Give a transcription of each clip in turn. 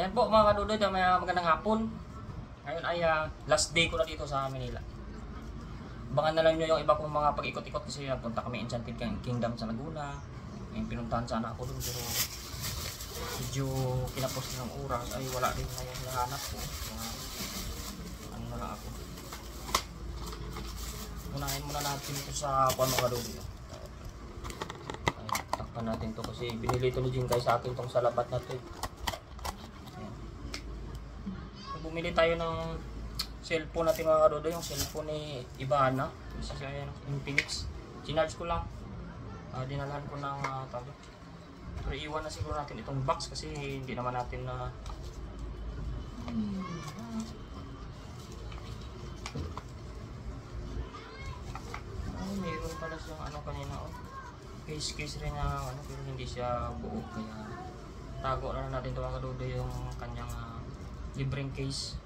Ayan po mga kadudoy, magandang hapon. Ngayon ay last day ko na dito sa Manila. Abangan na lang nyo yung iba kong mga pag-ikot-ikot kasi punta kami Enchanted Kingdom sa Laguna. Yung pinuntahan sana ako dun pero medyo kinapos ng oras ay wala rin ngayon nahanap ko. Ano na lang ako. Unahin muna natin ito sa mga kadudoy. Takpan natin to kasi binili ito ni Jing kay sa akin tong salabat na to. Bumili tayo ng cellphone natin mga kadodo, yung cellphone ni Ibana, isa siya yung Infinix. Ginarge ko lang, dinalahan ko ng tabo. Pero iwan na siguro natin itong box kasi hindi naman natin na mayroon pala siyang ano kanina case rin na ano pero hindi siya buo kaya tago na natin ito mga kadodo yung kanyang libreng case.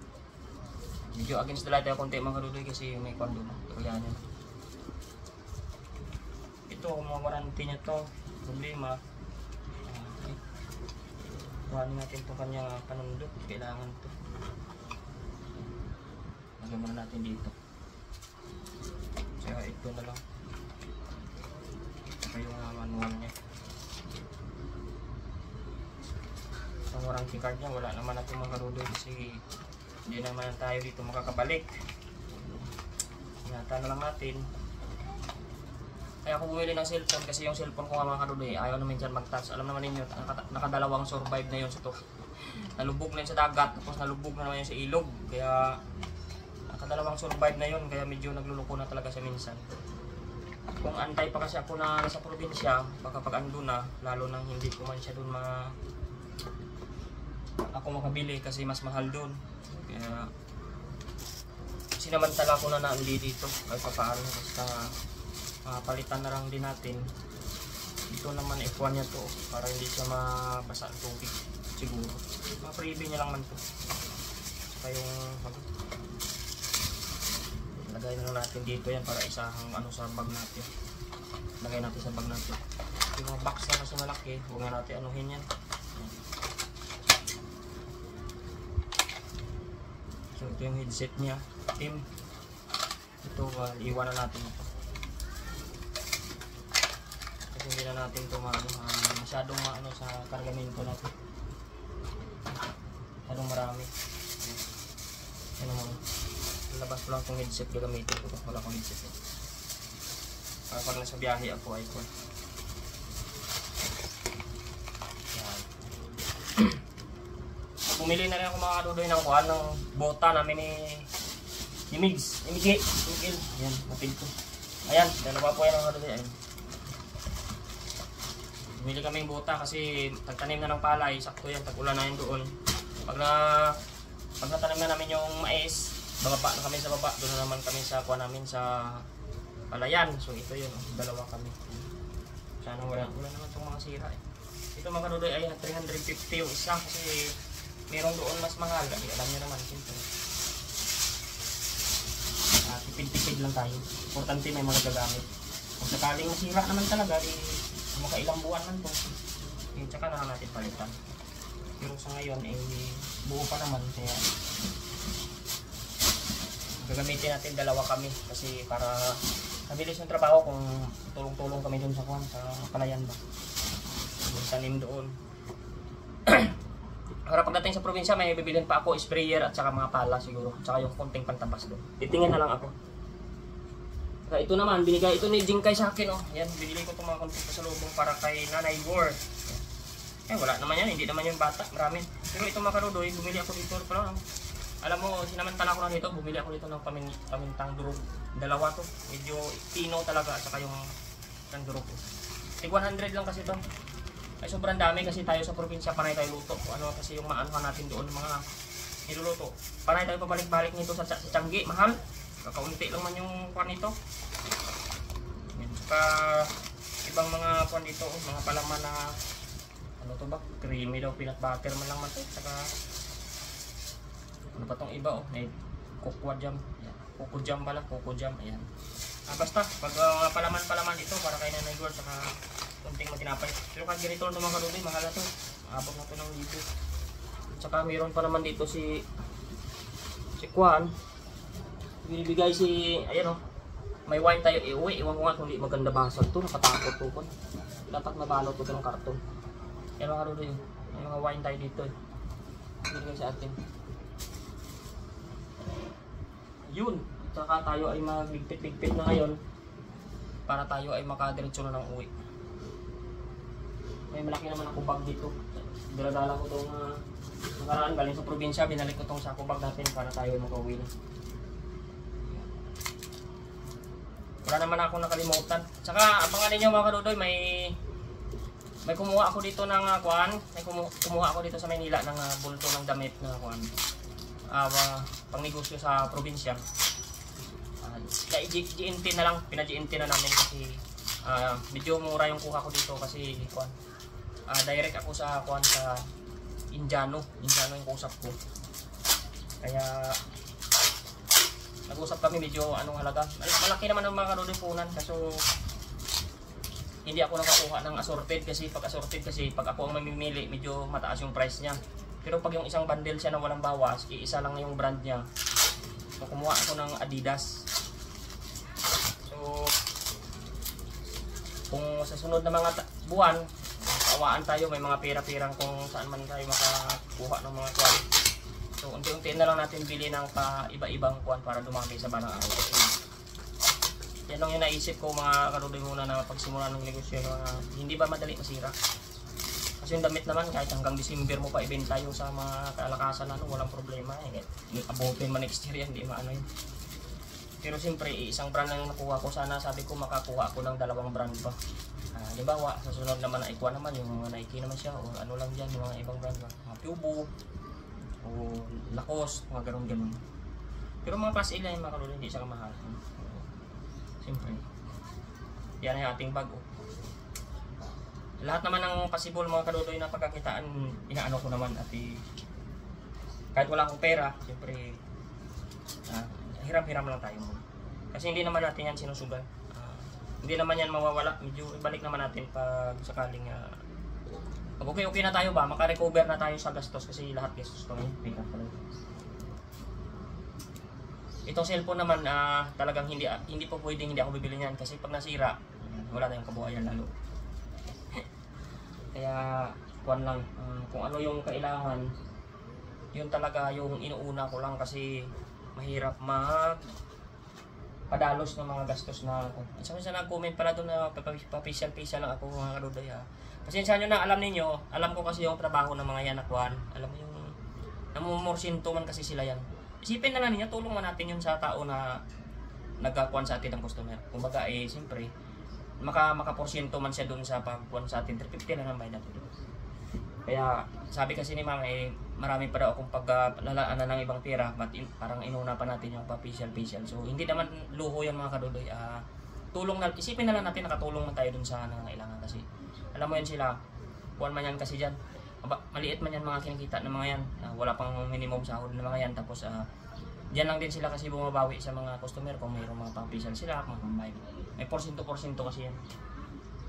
Medyo against the light yung konti mga kadudoy kasi may kondo na. Kaya yan. Ito, mga warranty niya to. Problema. Kuhanin natin ito kanyang panundok. Kailangan to. Lagyan muna natin dito. Kaya ito na lang. Ito yung manual niya. Ang warranty card niya, wala naman natin mga kadudoy kasi hindi naman tayo dito makakabalik. Ingatan na lang natin. Kaya ako bumili ng cellphone kasi yung cellphone ko nga mga kadudoy ayaw naman dyan mag-touch. Alam naman ninyo, nakadalawang survive na yun sa to. Nalubog na yun sa dagat, tapos nalubog na naman yun sa ilog. Kaya nakadalawang survive na yun, kaya medyo nagluluko na talaga siya minsan. Kung antay pa kasi ako na nasa probinsya, baka pag ando na, lalo nang hindi ko man siya dun ako makabili kasi mas mahal doon. Kaya sinamantala ko na naandi dito kahit paano basta palitan na lang din natin. Ito naman F1 niya to para hindi siya mabasa ang tubig siguro. Freebie niya lang man to. Saka yung lagay na lang natin dito yan para isahang ano sa bag natin. Lagay natin sa bag natin. Yung mga box na kasi malaki, huwag na natin anuhin yan. So ito yung headset niya, team. Ito, iwan na natin ito. Kasi hindi na natin ito masyadong sa kargamento natin. Masyadong marami. Ano mo, labas ko lang itong headset, gagamitin ko ito. Wala akong headset. Para pag nasa biyahe ako, iPhone. Bumili na rin ako mga kadudoy ng kuhan ng bota namin ni Miguel. Ayan, napil ko. Ayan, dalawa po yan mga kadudoy. Ayan. Bumili kami ng bota kasi tagtanim na ng palay. Sakto yan, tag-ulan na yun doon. Pag natanim na namin yung mais, bababa na kami sa baba. Doon na naman kami sa kuhan namin sa palayan. So ito yun, dalawa kami. Sana wala naman itong mga sira. Ito mga kadudoy ay 350 yung isa kasi meron doon mas mahal, alam nyo naman, simple. Tipid-tipid lang tayo. Importante may mga gagamit. Kung sakaling masira naman talaga, makailang buwan man to. Tsaka na natin palitan. Pero sa ngayon, buo pa naman. Kaya gagamitin natin dalawa kami kasi para mabilis yung trabaho kung tulong-tulong kami doon sa palayan ba. Yung tanim doon. Para pagdating sa probinsya, may bibilhin pa ako sprayer at saka mga pala siguro. Tsaka yung konting pantabas doon. Titingin na lang ako. Saka ito naman, binigay ito ni Jing kay sa akin. Oh. Yan, binili ko itong mga konting pasalubong para kay Nanay Gor. Wala naman yan, hindi naman yung bata, marami. Pero itong mga karudoy, bumili ako dito. Pero, alam mo, sinamantala ko na dito, bumili ako dito ng pamintang durog. Dalawa to, medyo pino talaga at saka yung durog ko. Tig 100 lang kasi ito. Ay sobrang dami kasi tayo sa probinsya, panay tayo luto. Ano kasi yung maanuhan natin doon mga niluluto. Panay tayo pabalik-balik nito sa Tiangge, mahal. Kakaunti lang man yung kuwan nito. Saka ibang mga kuwan dito, mga palaman na ano to ba? Creamy daw, peanut butter man lang man to. Saka ano pa tong iba may cocoa jam. Ayan. Cocoa jam pala, cocoa jam. Ayan. Basta pag palaman ito para kay Nanay Gor saka kunting matinapay. Pero kahit ganito ng mga kaluloy, mahal na to. Abot na to ng libo. Tsaka mayroon pa naman dito si Kwan. Binibigay si, ayan o. May wine tayo iuwi. Iwan ko nga kung di maganda basag to. Nakatakot to. Dapat mabalot to ng karton. Yan mga kadudoy. May mga wine tayo dito eh. Binibigay sa atin. Yun. Tsaka tayo ay magligpit-ligpit na ngayon. Para tayo ay makadiretso na ng uwi. May malaki naman akong bag dito. Daladala ko itong nakaraan galing sa probinsya. Binalik ko itong sako bag natin para tayo makauwi na. Wala naman ako nakalimutan. Tsaka abangan ninyo mga kadudoy, may kumuha ako dito ng kuan. May kumuha ako dito sa Maynila ng bulto ng damit na kuan. Pangnegosyo sa probinsya. GNT na lang, pina-GNT na namin kasi medyo mura yung kuha ko dito kasi kuan. Direct ako sa kuan sa Indiano yung kusap ko. Kaya nag-usap kami medyo anong halaga. Malaki naman ang mga kadudoy punan kaso hindi ako nakakuha ng assorted kasi pag ako ang mamimili medyo mataas yung price niya. Pero pag yung isang bundle siya na walang bawas, iisa lang yung brand niya. So kumuha ako ng Adidas. So kung sa sunod na mga buwan, awaan tayo, may mga pera-perang kung saan man tayo makakuha ng mga kuwan. So unti-untiin na lang natin bili ng iba-ibang kuwan para dumami sa banang araw. Yan lang yung naisip ko mga kadudoy muna na pagsimula ng negosyo na hindi ba madali masira. Kasi yung damit naman kahit hanggang December mo pa ibenta yung sa mga kalakasan walang problema eh. Abutin man next year yan, hindi maano yun. Pero siyempre isang brand lang nakuha ko, sana sabi ko makakuha ako ng 2 brand pa. Halimbawa sa sunod naman na ikuha naman yung mga Nike naman siya o ano lang dyan, yung mga ibang brand ba. Mga Pubo o Lacoste, mga ganun-ganun. Pero mga class A lang yung mga kadudoy, hindi siya kamahal. Siyempre yan yung ating bag lahat naman ng possible mga kadudoy na pagkakitaan inaano ko naman at kahit wala akong pera siyempre hiram-hiram lang tayo muna kasi hindi naman natin yan sinusugal, hindi naman yan mawawala, medyo ibalik naman natin pag sakaling pag okay na tayo ba, makarecover na tayo sa gastos kasi lahat gastos to pera pala. Itong cellphone naman talagang hindi po pwedeng hindi ako bibili niyan kasi pag nasira wala tayong kabuhayan lalo. Kaya kuwan lang kung ano yung kailangan yun talaga yung inuuna ko lang kasi mahirap padalos ng mga gastos na ako. At saka sa nag-comment pala doon na papisyal-pisyal lang ako mga kadudoy Pasensya nyo na, alam ko kasi yung trabaho ng mga yan na kuwan. Alam mo yung namumorsinto man kasi sila yan. Isipin na lang niya, tulong man natin yun sa tao na nagkakuan sa atin ng customer. Kumbaga siyempre, makaporsyento man siya dun sa pagkuan sa atin, 350 lang ang bayad natin. Kaya sabi kasi ni Mama, marami pa daw akong paglalaanan ng ibang pera, but parang inuna pa natin yung pa-facial. So hindi naman luho yan mga kadudoy. Tulong na, isipin na lang natin nakatulong man tayo dun sa nangangailangan kasi. Alam mo yan sila, kuan man yan kasi dyan. Maliit man yan mga kinikita ng mga yan, wala pang minimum sahod ng mga yan, tapos dyan lang din sila kasi bumabawi sa mga customer kung mayroong mga pang-facial sila, mga pang-bayad. May porsyento kasi yan.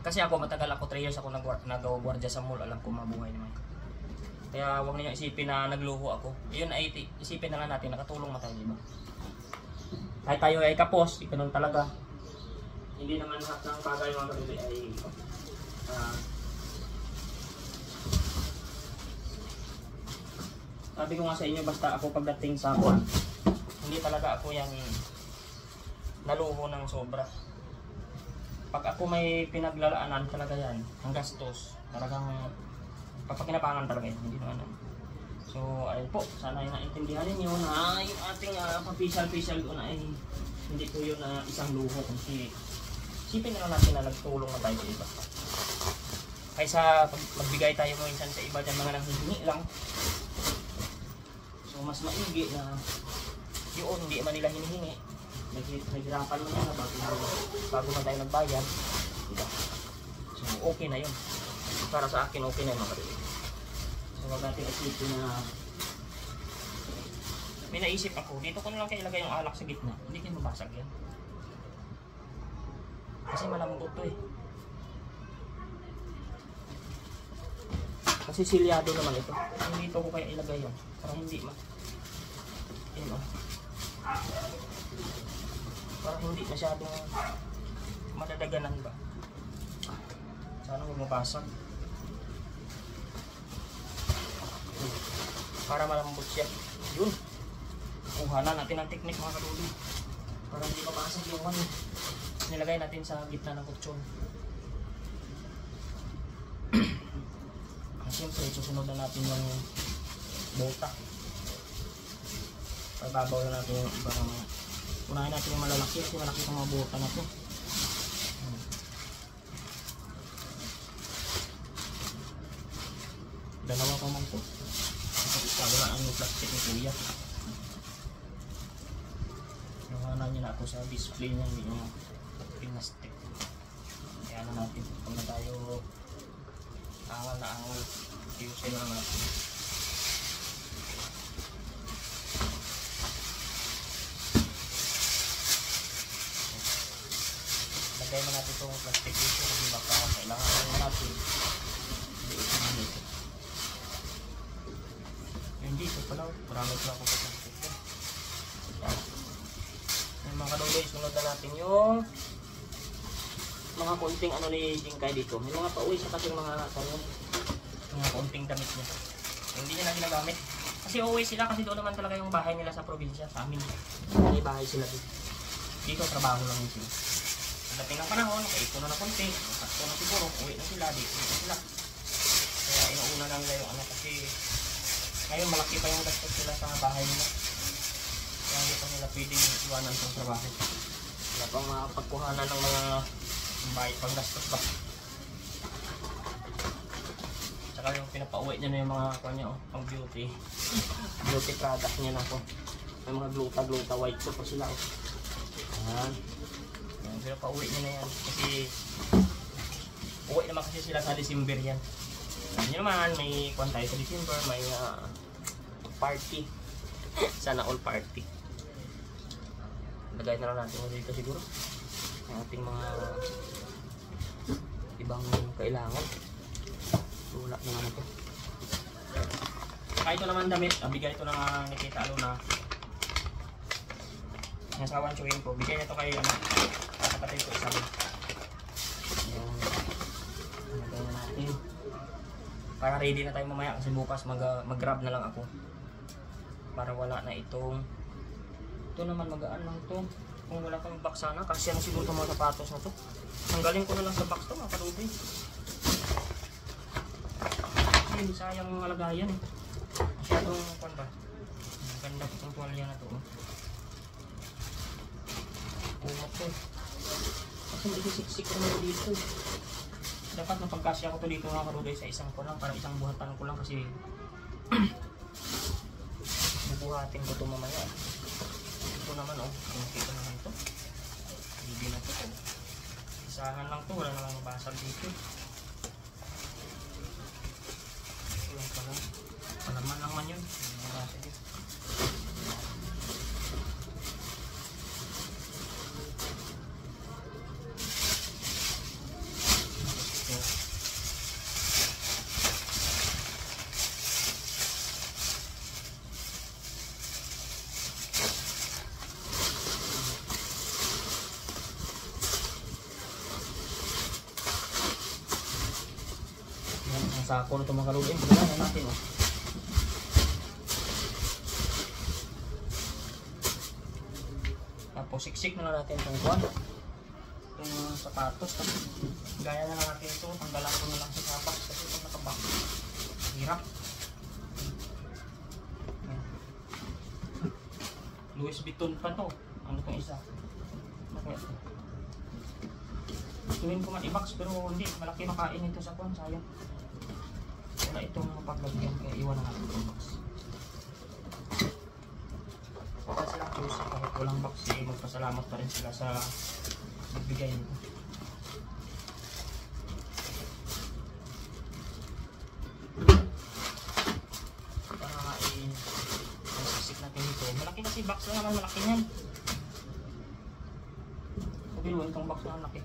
Kasi ako matagal ako, 3 years ako nag-guardia sa mall, alam ko mabuhay naman. Kaya huwag niyo isipin na nagluho ako. Yun ay isipin na lang natin, nakatulong na tayo, diba? Kahit tayo ay kapos, ganun talaga. Hindi naman lahat ng bagay mga kadudoy ay sabi ko nga sa inyo, basta ako pagdating sa kuwan, hindi talaga ako yan naluho ng sobra. Pag ako may pinaglalaanan talaga yan, ang gastos, talagang papakinapangan talaga yan, hindi naman. So ayun po, sana ay naintindihan niyo na yung ating pang-facial ko na ay hindi po yun isang luho, kasi isipin na lang natin na nagtulong na tayo sa iba. Kaysa magbigay tayo mo minsan sa iba dyan mga nanghihingi lang. So mas maigi na yun, hindi man nila hinihingi. Naghirapan mo na bago na tayo nagbayad. Diba? So okay na yun. Para sa akin okay na yun mga kadudoy. So wag natin isipin na may naisip ako. Dito ko na lang kayo ilagay yung alak sa gitna. Hindi kayo mabasag yan. Kasi malambot to Kasi silyado naman ito. Dito ko kaya ilagay yan. Para hindi yun o. Para hindi masyadong madadaganan ba. Sana huwag mapasag. Para malambot siya. Yun. Kuhanan natin ang technique mga kaluli. Para hindi mapasag yung ano. Nilagay natin sa gitna ng kutsyon. Siyempre, susunod na natin yung bota. Pagbabaw na natin yung iba ng mga. Unahin natin yung malalaki kasi malaki ang mga bota na to. Dalawa pa man to. Wala ang plastic ni kuya. Nahanan niya na ako sa display niya, hindi niya pinastik. Kaya na natin kung na tayo angal na angal, ayusin na natin. Lagay na natin itong plastic dito kasi baka kailangan na natin. Hindi ito pala, marami pala ako sa plastic ko. Yung mga kaduloy, sunod na natin yung mga konting ano ni Jingkay dito. May mga pauwi siya kasi mga konting damit niya. Hindi niya na ginagamit. Kasi uuwi sila kasi doon naman talaga yung bahay nila sa probinsya, sa amin. May bahay sila dito. Dito trabaho lang yun sila. Pagdating ng panahon, kaito na konti. Sakto na siguro, uwi na sila, dito na sila. Kaya inuuna na nila yung ano kasi ngayon malaki pa yung gastos sila sa bahay nila. Kaya hindi pa nila pwedeng iwanan sa trabaho. Wala pang pagkuhanan ng mga panggastos ba. Tsaka yung pinapauwi niya na yung mga kanya pang beauty product niya na po. May mga gluta white soap pa sila yan pinapauwi niya na yan kasi uwi naman kasi sila sa December yan. Yan naman may kwan tayo sa December, may party sana all party. Lagay na lang natin dito siguro ang ating mga ibang kailangan. Wala na naman ito. Saka ito naman damit, bigay ito na nakita na nasawan chewing ko. Bigay na ito kayo kapatid ko isa rin. Yung nagay na natin para ready na tayo mamaya kasi bukas mag-grab na lang ako para wala na ito naman magaan lang ito. Kung wala kang box sana, kasi ano siguro itong mga sapatos na to. Tanggalin ko na lang sa box to mga kalubi. Kasi sayang ang alagayan eh. Masyadong kwan ba? Maganda itong tuwalya na to. Kumot to. Kasi may isiksik ko na dito. Dapat napagkasya ko to dito mga kalubi sa isang ko lang. Para isang buhatan ko lang kasi bubuhatin ko to mamaya. Ito naman nakita naman ito. Hindi na ito. Isahan lang ito, wala namang basag dito. Ito lang pala. Palaman lang man yun. Hindi na basag dito. Sako na ito mga kalulin, pagkalan na natin Tapos siksik na natin itong kuwan, itong sapatos. Gaya na natin ito, tanggalan ko na lang sa sapatos kasi ito nakabak. Hirap. Louis Vuitton pa to. Ano itong isa? Tuwin ko man i-box pero hindi, malaki makain ito sa kuwan, sayang. Wala itong paglagyan kaya iwan na natin itong box. Wala silang choose kahit walang box magpasalamat pa rin sila sa magbigay nito. Para i-sisik natin ito. Malaki kasi box lang naman, malaki yan. Sabi mo itong box na malaki.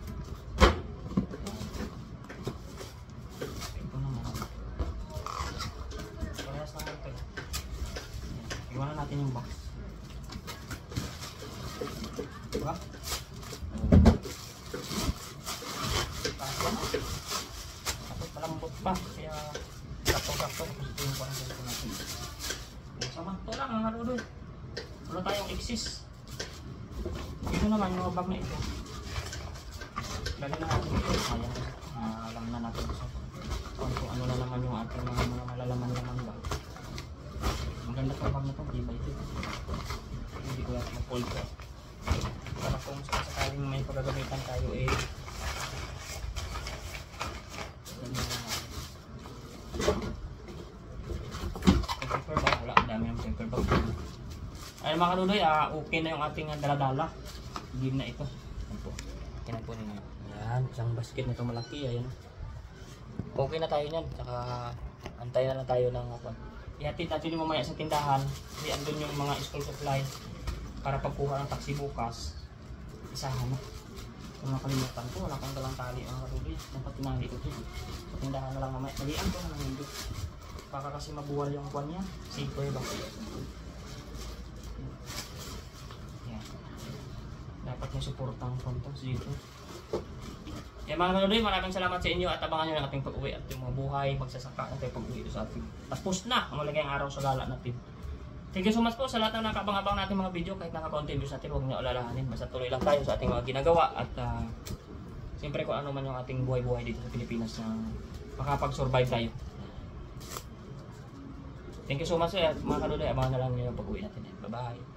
natin yung box. Diba? Tapos malambot pa, kaya sakto-sakto. Tapos ito yung parang ganito natin. Samanto lang ang haluloy. Wala tayong exist. Ito naman yung bag na ito. Lalo na natin ito. Ayan. Alam na natin kung ano na naman yung ating mga malalaman-laman ba. Maganda pa bag na ito. Di ba ito? Hindi ko natin ma-fold ko. Para kung sakaling may pagagamitan tayo eh. Paper bag. Wala. Ang dami ng paper bag. Ay mga kaluloy, okay na yung ating daladala. Game na ito. Ayan po ninyo. Ayan, isang basket na ito malaki. Ayan. Okay na tayo niyan. Tsaka antay na lang tayo ng ihatid natin yung mamaya sa tindahan. Kasi andun yung mga school supply para pagkuha ng taxi bukas. Isahan na. Kung nakalimutan ko, wala kang dalang tali ang kaluloy. Dapat tinali ko ito. Sa tindahan na lang mamaya. Talian ko na lang hindi. Baka kasi mabuwal yung kwan niya. Safer ba? Dapat may suportang kontos dito. Kaya mga kaluloy, maraming salamat sa inyo at abangan nyo ng ating pag-uwi at yung mga buhay, magsasaka at pag-uwi ito sa ating. Tapos na, ang malagay ang araw sa gala natin. Thank you so much po sa lahat ng nakabang-abang natin mga video. Kahit naka-content views natin, huwag nyo alalahanin. Basta tuloy lang tayo sa ating mga ginagawa. At siyempre kung ano man yung ating buhay-buhay dito sa Pilipinas na makapag-survive tayo. Thank you so much mga kaluloy, abangan na lang nyo yung pag-uwi natin. Bye-bye.